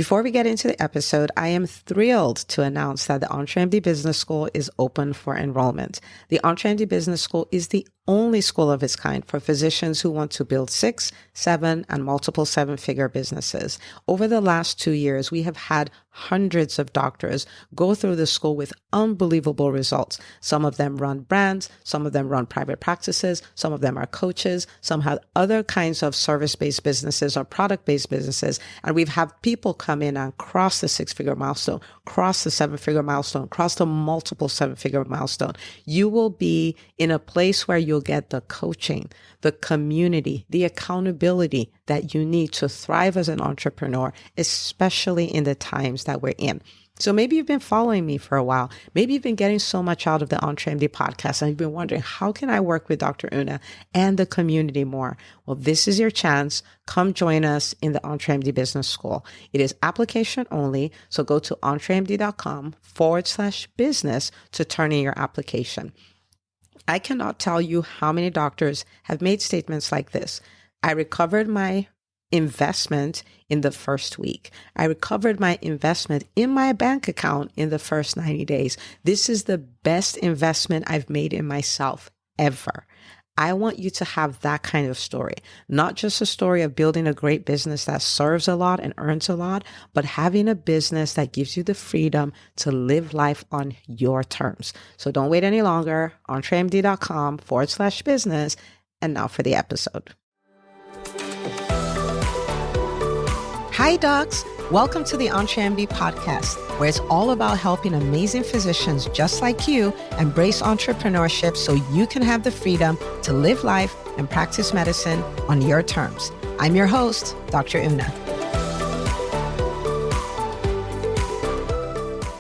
Before we get into the episode, I am thrilled to announce that the EntreMD Business School is open for enrollment. The EntreMD Business School is the only school of its kind for physicians who want to build 6, 7, and multiple 7-figure businesses. Over the last 2 years, we have had hundreds of doctors go through the school with unbelievable results. Some of them run brands, some of them run private practices, some of them are coaches, some have other kinds of service-based businesses or product-based businesses. And we've had people come in and cross the 6-figure milestone, cross the 7-figure milestone, cross the multiple 7-figure milestone. You will be in a place where you'll get the coaching, the community, the accountability that you need to thrive as an entrepreneur, especially in the times that we're in. So maybe you've been following me for a while. Maybe you've been getting so much out of the EntreMD podcast and you've been wondering, how can I work with Dr. Una and the community more? Well, this is your chance. Come join us in the EntreMD Business School. It is application only. So go to entremd.com/business to turn in your application. I cannot tell you how many doctors have made statements like this. I recovered my investment in the first week. I recovered my investment in my bank account in the first 90 days. This is the best investment I've made in myself ever. I want you to have that kind of story, not just a story of building a great business that serves a lot and earns a lot, but having a business that gives you the freedom to live life on your terms. So don't wait any longer. entremd.com/business. And now for the episode. Hi, docs. Welcome to the EntreMD podcast, where it's all about helping amazing physicians just like you embrace entrepreneurship so you can have the freedom to live life and practice medicine on your terms. I'm your host, Dr. Una.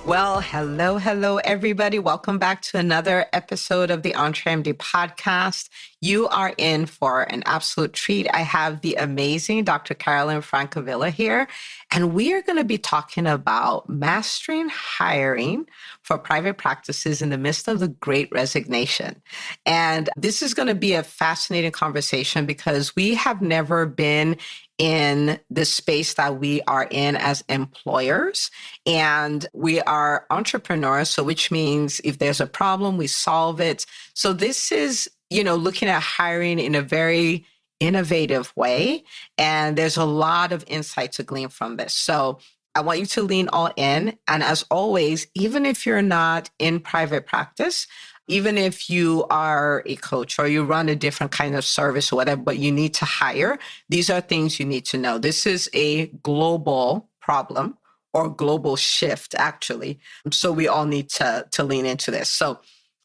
Well, hello, everybody. Welcome back to another episode of the EntreMD podcast. You are in for an absolute treat. I have the amazing Dr. Carolynn Francavilla here, and we are going to be talking about mastering hiring for private practices in the midst of the Great Resignation. And this is going to be a fascinating conversation because we have never been in the space that we are in as employers, and we are entrepreneurs. So which means if there's a problem, we solve it. So this is, looking at hiring in a very innovative way. And there's a lot of insight to glean from this. So I want you to lean all in. And as always, even if you're not in private practice, even if you are a coach or you run a different kind of service or whatever, but you need to hire, these are things you need to know. This is a global problem or global shift, actually. So we all need to lean into this. So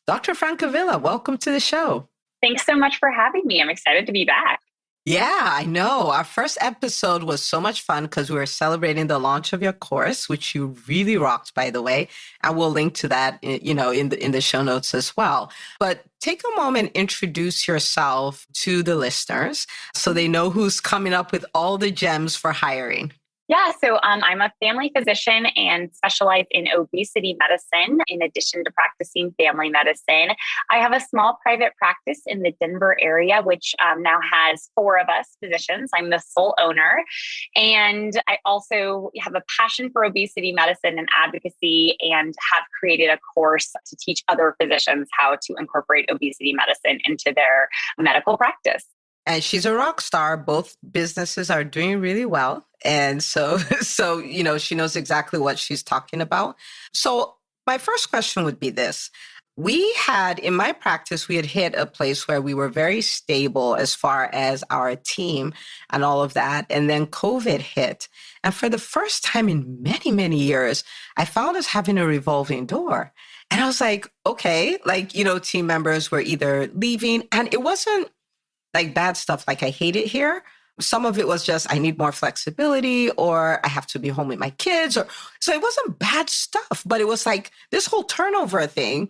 Dr. Francavilla, welcome to the show. Thanks so much for having me. I'm excited to be back. Yeah, I know. Our first episode was so much fun because we were celebrating the launch of your course, which you really rocked, by the way. And we'll link to that, in the show notes as well. But take a moment, introduce yourself to the listeners so they know who's coming up with all the gems for hiring. Yeah, so I'm a family physician and specialize in obesity medicine in addition to practicing family medicine. I have a small private practice in the Denver area, which now has 4 of us physicians. I'm the sole owner. And I also have a passion for obesity medicine and advocacy and have created a course to teach other physicians how to incorporate obesity medicine into their medical practice. And she's a rock star. Both businesses are doing really well. And so, she knows exactly what she's talking about. So my first question would be this. In my practice, we had hit a place where we were very stable as far as our team and all of that. And then COVID hit. And for the first time in many, many years, I found us having a revolving door. And I was like, okay, team members were either leaving, and it wasn't like bad stuff, like I hate it here. Some of it was just, I need more flexibility, or I have to be home with my kids. So it wasn't bad stuff, but it was like this whole turnover thing.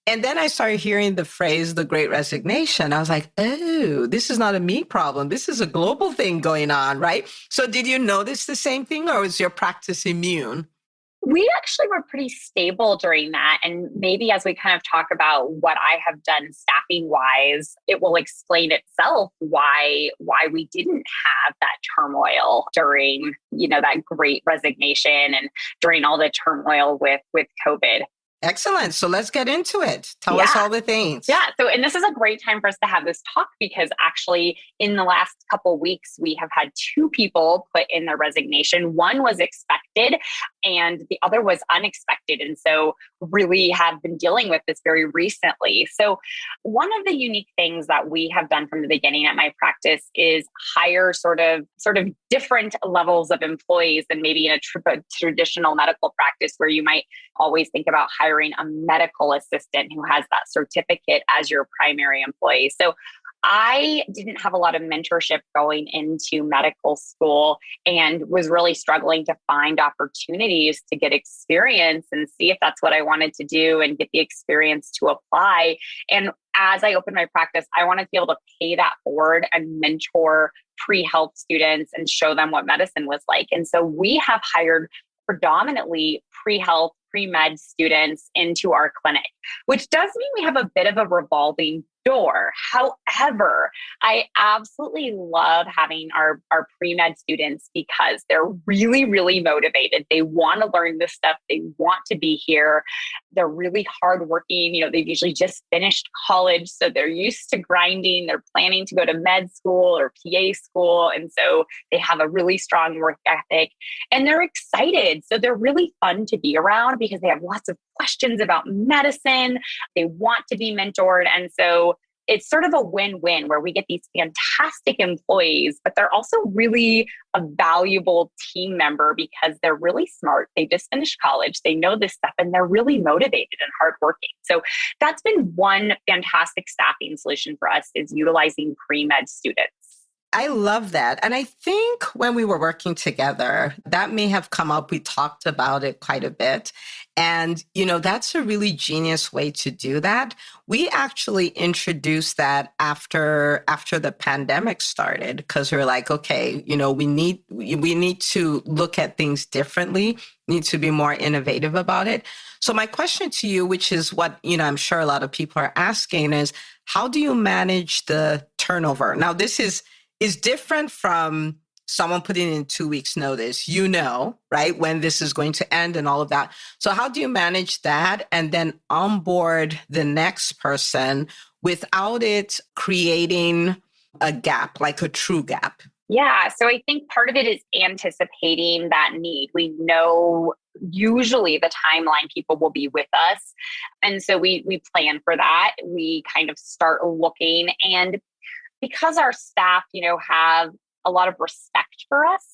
And then I started hearing the phrase, the Great Resignation. I was like, oh, this is not a me problem. This is a global thing going on, right? So did you notice the same thing, or was your practice immune? We actually were pretty stable during that. And maybe as we kind of talk about what I have done staffing wise, it will explain itself why we didn't have that turmoil during, that great resignation and during all the turmoil with COVID. Excellent. So let's get into it. Tell us Yeah. all the things. Yeah. So, and this is a great time for us to have this talk because actually, in the last couple of weeks, we have had two people put in their resignation. One was expected, and the other was unexpected. And so, really have been dealing with this very recently. So, one of the unique things that we have done from the beginning at my practice is hire sort of different levels of employees than maybe in a traditional medical practice where you might always think about hiring a medical assistant who has that certificate as your primary employee. So I didn't have a lot of mentorship going into medical school and was really struggling to find opportunities to get experience and see if that's what I wanted to do and get the experience to apply. And as I opened my practice, I wanted to be able to pay that forward and mentor pre-health students and show them what medicine was like. And so we have hired predominantly pre-health, pre-med students into our clinic, which does mean we have a bit of a revolving door. However, I absolutely love having our pre-med students because they're really, really motivated. They want to learn this stuff. They want to be here. They're really hardworking. They've usually just finished college, so they're used to grinding. They're planning to go to med school or PA school. And so they have a really strong work ethic and they're excited. So they're really fun to be around because they have lots of questions about medicine. They want to be mentored. And so it's sort of a win-win where we get these fantastic employees, but they're also really a valuable team member because they're really smart. They just finished college. They know this stuff and they're really motivated and hardworking. So that's been one fantastic staffing solution for us is utilizing pre-med students. I love that. And I think when we were working together, that may have come up. We talked about it quite a bit. And, that's a really genius way to do that. We actually introduced that after the pandemic started because we were like, okay, we need to look at things differently, need to be more innovative about it. So my question to you, which is what, I'm sure a lot of people are asking is, how do you manage the turnover? Now, this is different from someone putting in 2 weeks notice, right, when this is going to end and all of that. So how do you manage that and then onboard the next person without it creating a gap, like a true gap? Yeah. So I think part of it is anticipating that need. We know usually the timeline people will be with us. And so we plan for that. We kind of start looking, and because our staff, have a lot of respect for us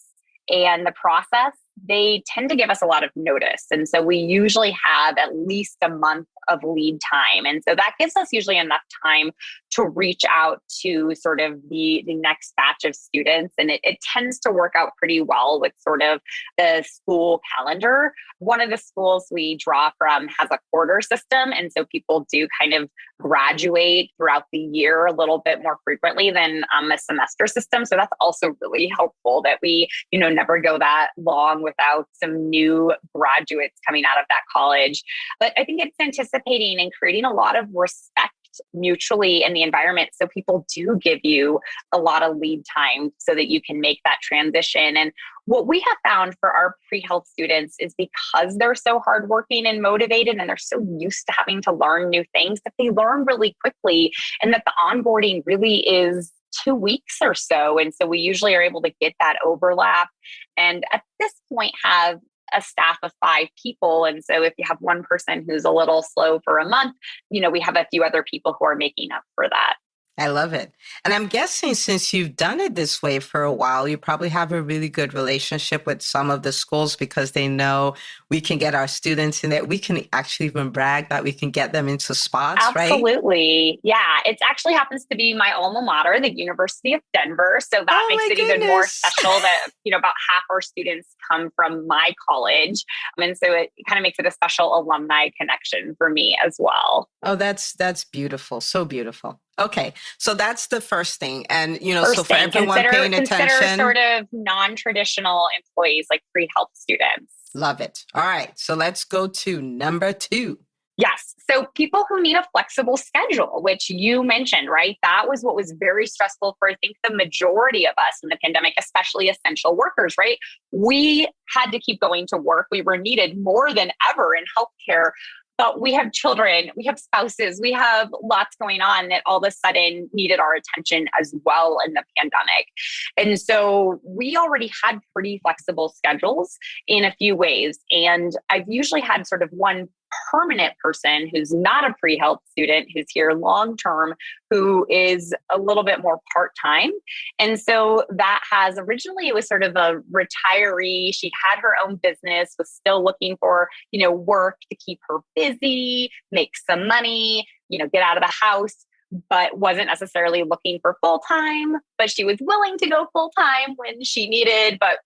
and the process, they tend to give us a lot of notice. And so we usually have at least a month of lead time. And so that gives us usually enough time to reach out to sort of the next batch of students. And it tends to work out pretty well with sort of the school calendar. One of the schools we draw from has a quarter system. And so people do kind of graduate throughout the year a little bit more frequently than a semester system. So that's also really helpful that we, never go that long without some new graduates coming out of that college. But I think it's anticipating and creating a lot of respect mutually in the environment. So people do give you a lot of lead time so that you can make that transition. And what we have found for our pre-health students is because they're so hardworking and motivated and they're so used to having to learn new things, that they learn really quickly and that the onboarding really is 2 weeks or so. And so we usually are able to get that overlap. And at this point have a staff of 5 people. And so if you have one person who's a little slow for a month, we have a few other people who are making up for that. I love it. And I'm guessing since you've done it this way for a while, you probably have a really good relationship with some of the schools because they know we can get our students in there. We can actually even brag that we can get them into spots, right? Absolutely. Yeah. It actually happens to be my alma mater, the University of Denver. So that makes it even more special that, about half our students come from my college. And so it kind of makes it a special alumni connection for me as well. Oh, that's beautiful. So beautiful. Okay. So that's the first thing. And, so First for thing, everyone paying consider attention, sort of non-traditional employees like pre-health students. love it. All right. So let's go to number 2. Yes. So people who need a flexible schedule, which you mentioned, right? That was what was very stressful for, I think, the majority of us in the pandemic, especially essential workers, right? We had to keep going to work. We were needed more than ever in healthcare. But we have children, we have spouses, we have lots going on that all of a sudden needed our attention as well in the pandemic. And so we already had pretty flexible schedules in a few ways. And I've usually had sort of one permanent person who's not a pre-health student, who's here long term, who is a little bit more part-time. And so that has originally, it was sort of a retiree. She had her own business, was still looking for, work to keep her busy, make some money, get out of the house, but wasn't necessarily looking for full-time, but she was willing to go full-time when she needed, but,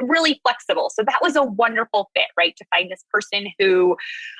really flexible. So that was a wonderful fit, right? To find this person who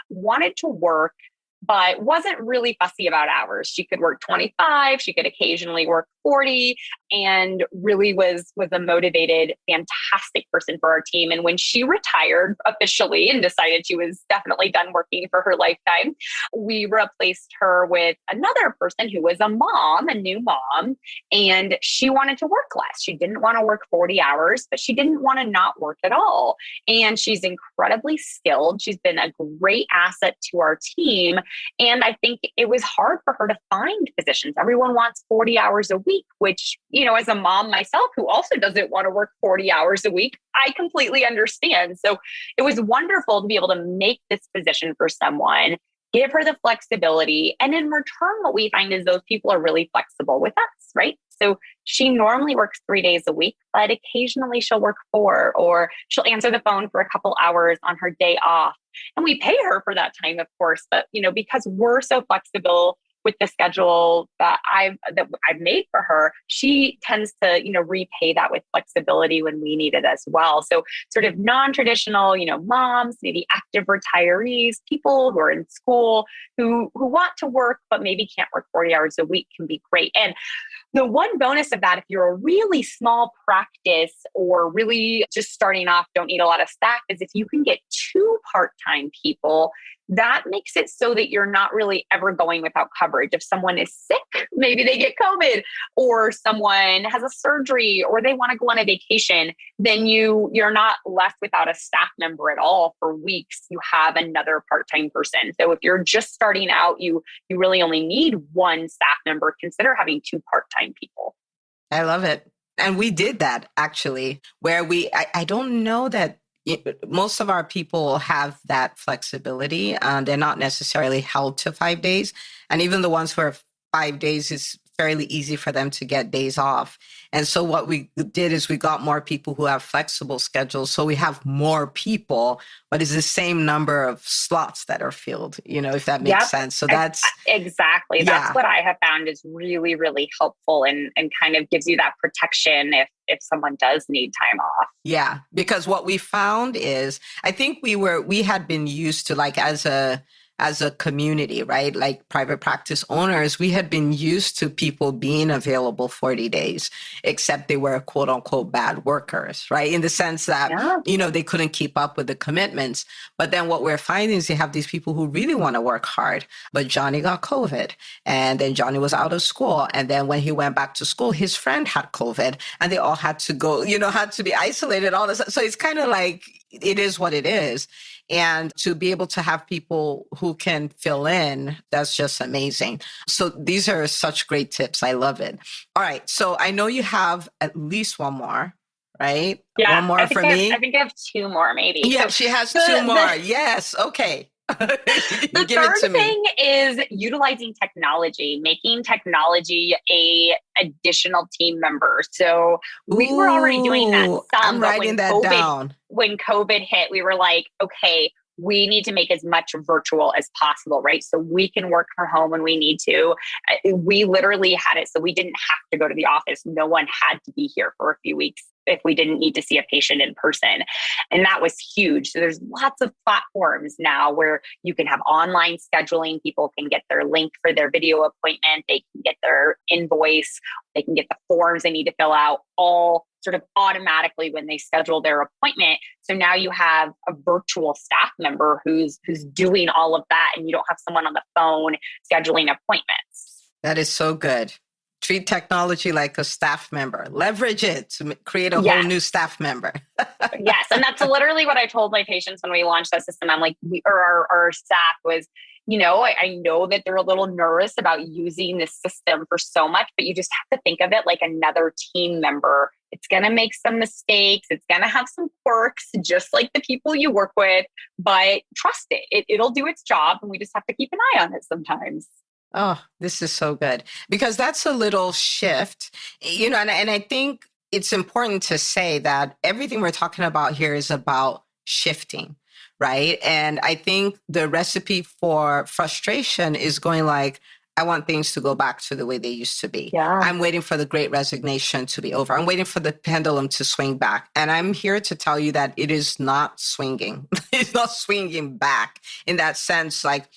wanted to work, but wasn't really fussy about hours. She could work 25, she could occasionally work 40, and really was a motivated, fantastic person for our team. And when she retired officially and decided she was definitely done working for her lifetime, we replaced her with another person who was a mom, a new mom, and she wanted to work less. She didn't want to work 40 hours, but she didn't want to not work at all. And she's incredibly skilled. She's been a great asset to our team. And I think it was hard for her to find positions. Everyone wants 40 hours a week, which, as a mom myself, who also doesn't want to work 40 hours a week, I completely understand. So it was wonderful to be able to make this position for someone, give her the flexibility. And in return, what we find is those people are really flexible with us, right? So she normally works 3 days a week, but occasionally she'll work 4, or she'll answer the phone for a couple hours on her day off. And we pay her for that time, of course, but because we're so flexible with the schedule that I've made for her, she tends to, repay that with flexibility when we need it as well. So sort of non-traditional, moms, maybe active retirees, people who are in school who want to work, but maybe can't work 40 hours a week can be great. And the one bonus of that, if you're a really small practice or really just starting off, don't need a lot of staff, is if you can get 2 part-time people, that makes it so that you're not really ever going without coverage. If someone is sick, maybe they get COVID, or someone has a surgery, or they want to go on a vacation, then you're not left without a staff member at all for weeks. You have another part-time person. So if you're just starting out, you really only need 1 staff member. Consider having 2 part-time people. I love it. And we did that actually, where I don't know that most of our people have that flexibility. They're not necessarily held to 5 days. And even the ones who are 5 days, is fairly easy for them to get days off. And so what we did is we got more people who have flexible schedules. So we have more people, but it's the same number of slots that are filled, if that makes sense. So that's exactly. That's what I have found is really, really helpful and kind of gives you that protection if someone does need time off. Yeah, because what we found is, I think we had been used to, like, as a community, right? Like private practice owners, we had been used to people being available 40 days, except they were quote unquote bad workers, right? In the sense that, they couldn't keep up with the commitments. But then what we're finding is you have these people who really want to work hard, but Johnny got COVID, and then Johnny was out of school. And then when he went back to school, his friend had COVID, and they all had to go, had to be isolated, all this. So it's kind of like, it is what it is. And to be able to have people who can fill in, that's just amazing. So these are such great tips. I love it. All right. So I know you have at least one more, right? Yeah. One more for me. I think I have 2 more, maybe. Yeah, so she has 2 more. Yes. Okay. The third thing is utilizing technology, making technology a additional team member. So we were already doing that some. I'm writing that down. When COVID hit, we were like, okay, we need to make as much virtual as possible, right? So we can work from home when we need to. We literally had it so we didn't have to go to the office. No one had to be here for a few weeks. if we didn't need to see a patient in person. And that was huge. So there's lots of platforms now where you can have online scheduling. People can get their link for their video appointment. They can get their invoice. They can get the forms they need to fill out all sort of automatically when they schedule their appointment. So now you have a virtual staff member who's doing all of that, and you don't have someone on the phone scheduling appointments. That is so good. Treat technology like a staff member. Leverage it to create a whole new staff member. Yes. And that's literally what I told my patients when we launched that system. I'm like, our staff was, I know that they're a little nervous about using this system for so much, but you just have to think of it like another team member. It's going to make some mistakes. It's going to have some quirks, just like the people you work with, but trust it. It'll do its job. And we just have to keep an eye on it sometimes. Oh, this is so good, because that's a little shift, and I think it's important to say that everything we're talking about here is about shifting, right? And I think the recipe for frustration is going like, I want things to go back to the way they used to be. Yeah. I'm waiting for the great resignation to be over. I'm waiting for the pendulum to swing back. And I'm here to tell you that it is not swinging. It's not swinging back in that sense. Like,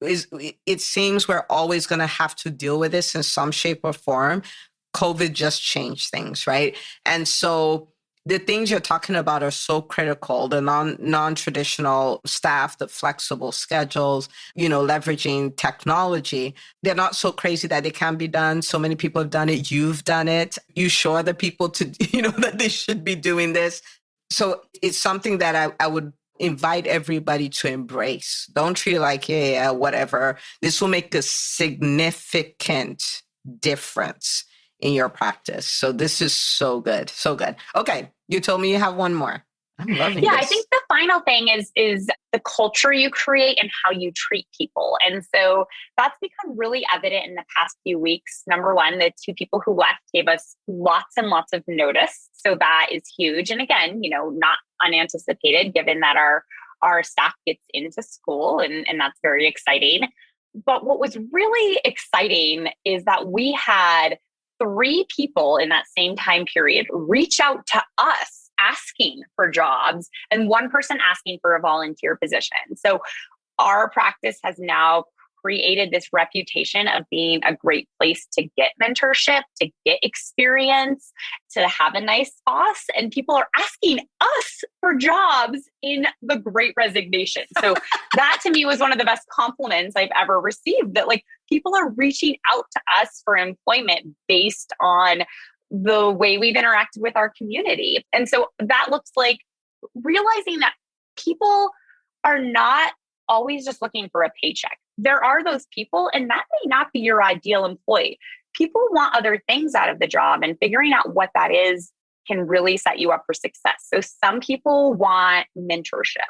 it seems we're always going to have to deal with this in some shape or form. COVID just changed things, right? And so the things you're talking about are so critical. The non-traditional staff, the flexible schedules, leveraging technology. They're not so crazy that it can be done. So many people have done it. You've done it. You show other people that they should be doing this. So it's something that I would invite everybody to embrace. Don't treat it like, yeah, whatever. This will make a significant difference in your practice. So this is so good. So good. Okay. You told me you have one more. I'm loving this. I think the final thing is the culture you create and how you treat people. And so that's become really evident in the past few weeks. Number one, the two people who left gave us lots and lots of notice. So that is huge. And again, not unanticipated, given that our staff gets into school, and that's very exciting. But what was really exciting is that we had 3 people in that same time period reach out to us asking for jobs, and 1 person asking for a volunteer position. So our practice has now created this reputation of being a great place to get mentorship, to get experience, to have a nice boss. And people are asking us for jobs in the Great Resignation. So that to me was one of the best compliments I've ever received, that like people are reaching out to us for employment based on the way we've interacted with our community. And so that looks like realizing that people are not always just looking for a paycheck. There are those people, and that may not be your ideal employee. People want other things out of the job, and figuring out what that is can really set you up for success. So some people want mentorship.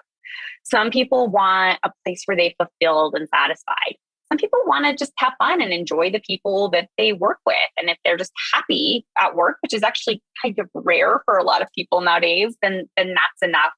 Some people want a place where they feel fulfilled and satisfied. Some people want to just have fun and enjoy the people that they work with. And if they're just happy at work, which is actually kind of rare for a lot of people nowadays, then that's enough.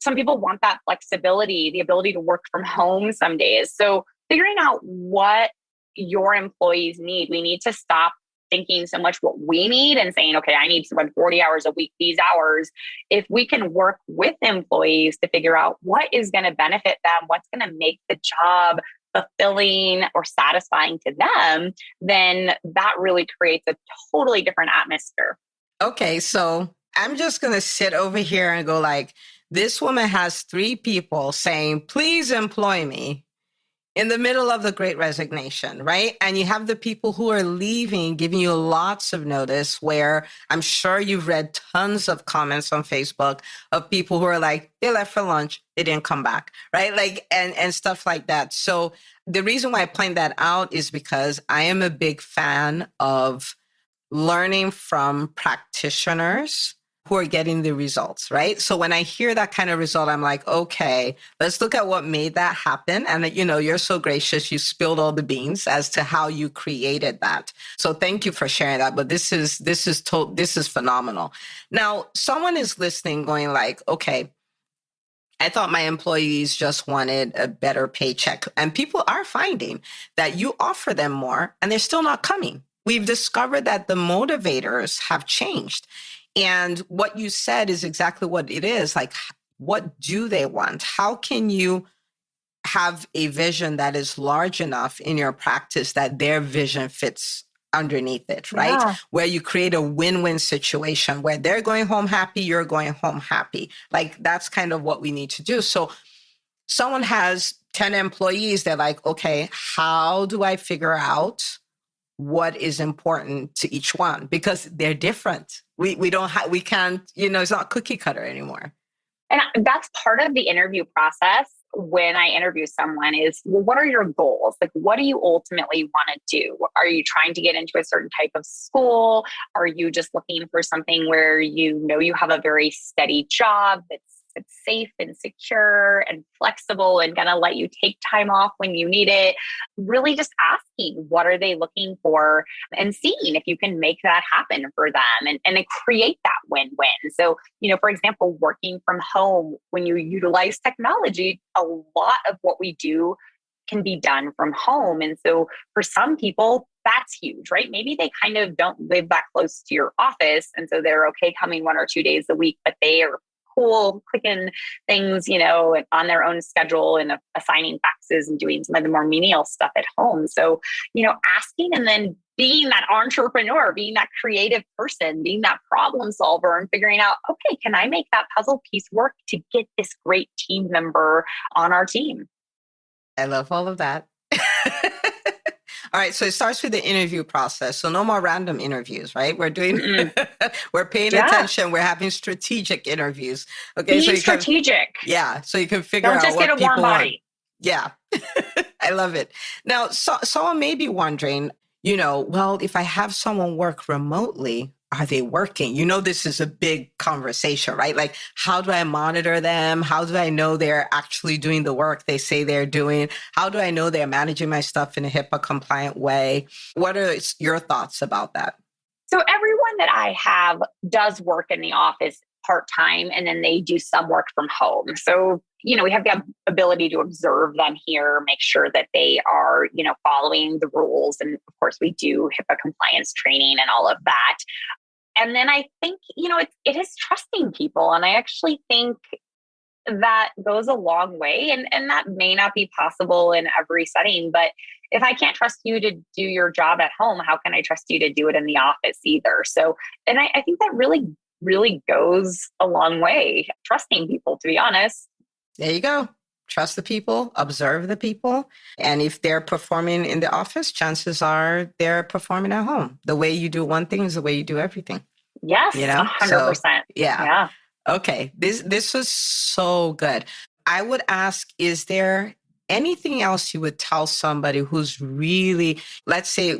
Some people want that flexibility, the ability to work from home some days. So figuring out what your employees need. We need to stop thinking so much what we need and saying, okay, I need to run 40 hours a week, these hours. If we can work with employees to figure out what is going to benefit them, what's going to make the job fulfilling or satisfying to them, then that really creates a totally different atmosphere. Okay, so I'm just going to sit over here and go like, this woman has 3 people saying, please employ me in the middle of the Great Resignation, right? And you have the people who are leaving, giving you lots of notice, where I'm sure you've read tons of comments on Facebook of people who are like, they left for lunch, they didn't come back, right? Like, and stuff like that. So the reason why I point that out is because I am a big fan of learning from practitioners who are getting the results, right? So when I hear that kind of result, I'm like, okay, let's look at what made that happen. And you're so gracious. You spilled all the beans as to how you created that. So thank you for sharing that. But this is phenomenal. Now, someone is listening going like, okay, I thought my employees just wanted a better paycheck. And people are finding that you offer them more and they're still not coming. We've discovered that the motivators have changed. And what you said is exactly what it is. Like, what do they want? How can you have a vision that is large enough in your practice that their vision fits underneath it, right? Yeah. Where you create a win-win situation where they're going home happy, you're going home happy. Like, that's kind of what we need to do. So someone has 10 employees, they're like, okay, how do I figure out what is important to each one? Because they're different. We can't, it's not cookie cutter anymore. And that's part of the interview process when I interview someone is, well, what are your goals? Like, what do you ultimately want to do? Are you trying to get into a certain type of school? Are you just looking for something where you have a very steady job that's safe and secure and flexible and going to let you take time off when you need it? Really just asking, what are they looking for, and seeing if you can make that happen for them and then create that win-win. So, for example, working from home, when you utilize technology, a lot of what we do can be done from home. And so for some people, that's huge, right? Maybe they kind of don't live that close to your office. And so they're okay coming 1 or 2 days a week, but they are cool clicking things, on their own schedule and assigning faxes and doing some of the more menial stuff at home. So, asking and then being that entrepreneur, being that creative person, being that problem solver and figuring out, okay, can I make that puzzle piece work to get this great team member on our team? I love all of that. All right. So it starts with the interview process. So no more random interviews, right? We're paying Yeah. attention. We're having strategic interviews. Okay. Being strategic. So you can figure Don't out just what get a warm people want. body. Yeah. I love it. Now, someone may be wondering, well, if I have someone work remotely, are they working? This is a big conversation, right? Like, how do I monitor them? How do I know they're actually doing the work they say they're doing? How do I know they're managing my stuff in a HIPAA compliant way? What are your thoughts about that? So everyone that I have does work in the office part-time, and then they do some work from home. So, we have the ability to observe them here, make sure that they are, following the rules. And of course, we do HIPAA compliance training and all of that. And then I think, it is trusting people. And I actually think that goes a long way. And that may not be possible in every setting, but if I can't trust you to do your job at home, how can I trust you to do it in the office either? So, and I think that really, really goes a long way, trusting people, to be honest. There you go. Trust the people, observe the people. And if they're performing in the office, chances are they're performing at home. The way you do one thing is the way you do everything. Yes, 100%. So, yeah. Okay. This was so good. I would ask, is there anything else you would tell somebody who's really, let's say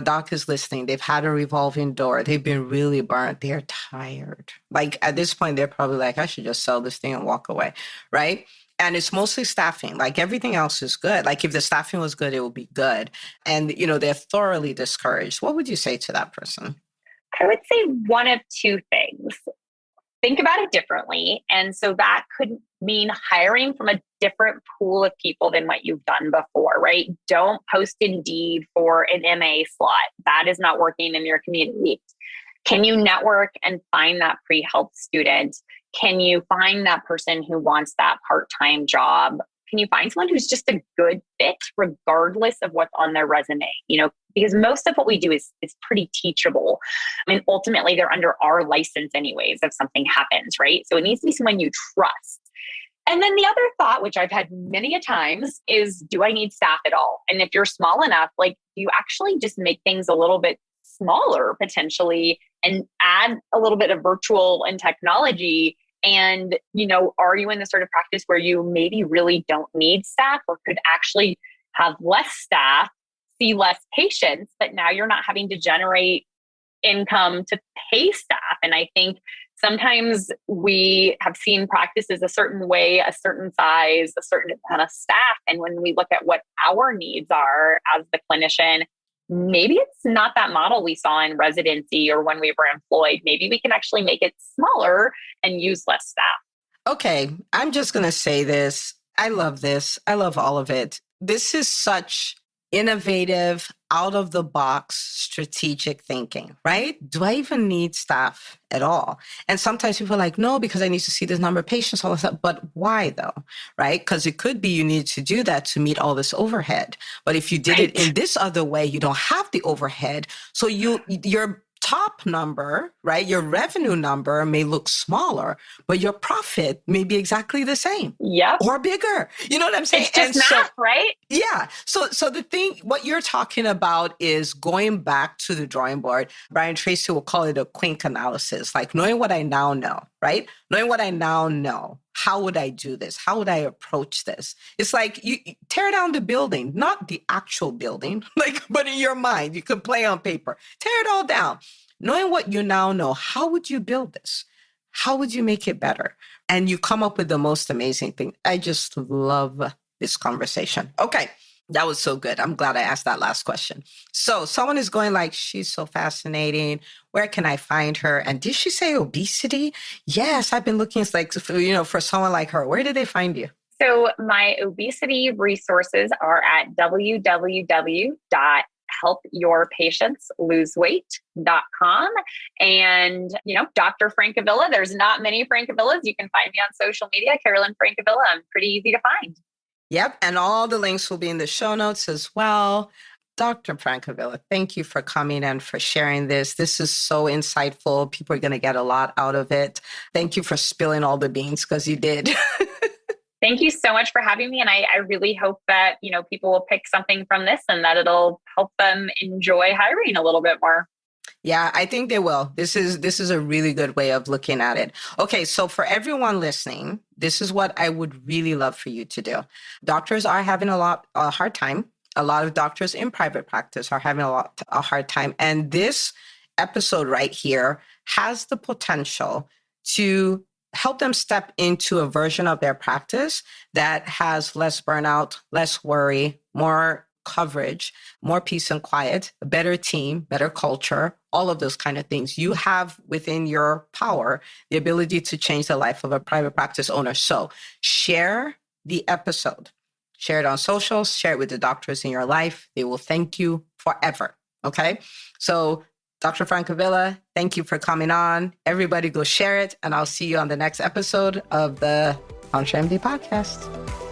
doc is listening, they've had a revolving door, they've been really burnt, they're tired. Like at this point, they're probably like, I should just sell this thing and walk away, right? And it's mostly staffing. Like everything else is good. Like if the staffing was good, it would be good. And, they're thoroughly discouraged. What would you say to that person? I would say one of two things. Think about it differently. And so that could mean hiring from a different pool of people than what you've done before, right? Don't post Indeed for an MA slot. That is not working in your community. Can you network and find that pre-health student? Can you find that person who wants that part-time job? Can you find someone who's just a good fit regardless of what's on their resume? Because most of what we do is pretty teachable. I mean, ultimately, they're under our license anyways if something happens, right? So it needs to be someone you trust. And then the other thought, which I've had many a times, is do I need staff at all? And if you're small enough, like, do you actually just make things a little bit smaller potentially and add a little bit of virtual and technology? And, are you in the sort of practice where you maybe really don't need staff or could actually have less staff, see less patients, but now you're not having to generate income to pay staff? And I think sometimes we have seen practices a certain way, a certain size, a certain amount of staff. And when we look at what our needs are as the clinician, maybe it's not that model we saw in residency or when we were employed. Maybe we can actually make it smaller and use less staff. Okay, I'm just going to say this. I love this. I love all of it. This is such innovative, out of the box strategic thinking, right? Do I even need staff at all? And sometimes people are like, no, because I need to see this number of patients, all of that. But why though, right? Because it could be you need to do that to meet all this overhead. But if you did it in this other way, you don't have the overhead. So your top number, right? Your revenue number may look smaller, but your profit may be exactly the same. Yep. Or bigger. You know what I'm saying? It's just math, right? Yeah. So the thing, what you're talking about is going back to the drawing board. Brian Tracy will call it a quink analysis, like knowing what I now know, right? Knowing what I now know. How would I do this? How would I approach this? It's like you tear down the building, not the actual building, but in your mind, you could play on paper, tear it all down. Knowing what you now know, how would you build this? How would you make it better? And you come up with the most amazing thing. I just love this conversation. Okay. That was so good. I'm glad I asked that last question. So someone is going like, she's so fascinating. Where can I find her? And did she say obesity? Yes, I've been looking. It's like, for someone like her, where did they find you? So my obesity resources are at www.helpyourpatientsloseweight.com. And, Dr. Francavilla, there's not many Francavillas. You can find me on social media, Carolynn Francavilla. I'm pretty easy to find. Yep. And all the links will be in the show notes as well. Dr. Francavilla, thank you for coming and for sharing this. This is so insightful. People are going to get a lot out of it. Thank you for spilling all the beans, because you did. Thank you so much for having me. And I really hope that, people will pick something from this and that it'll help them enjoy hiring a little bit more. Yeah, I think they will. This is a really good way of looking at it. Okay, so for everyone listening, this is what I would really love for you to do. Doctors are having a hard time. A lot of doctors in private practice are having a hard time. And this episode right here has the potential to help them step into a version of their practice that has less burnout, less worry, more coverage, more peace and quiet, a better team, better culture, all of those kind of things. You have within your power the ability to change the life of a private practice owner. So share the episode, share it on socials, share it with the doctors in your life. They will thank you forever. Okay. So Dr. Francavilla, thank you for coming on. Everybody go share it, and I'll see you on the next episode of the EntreMD podcast.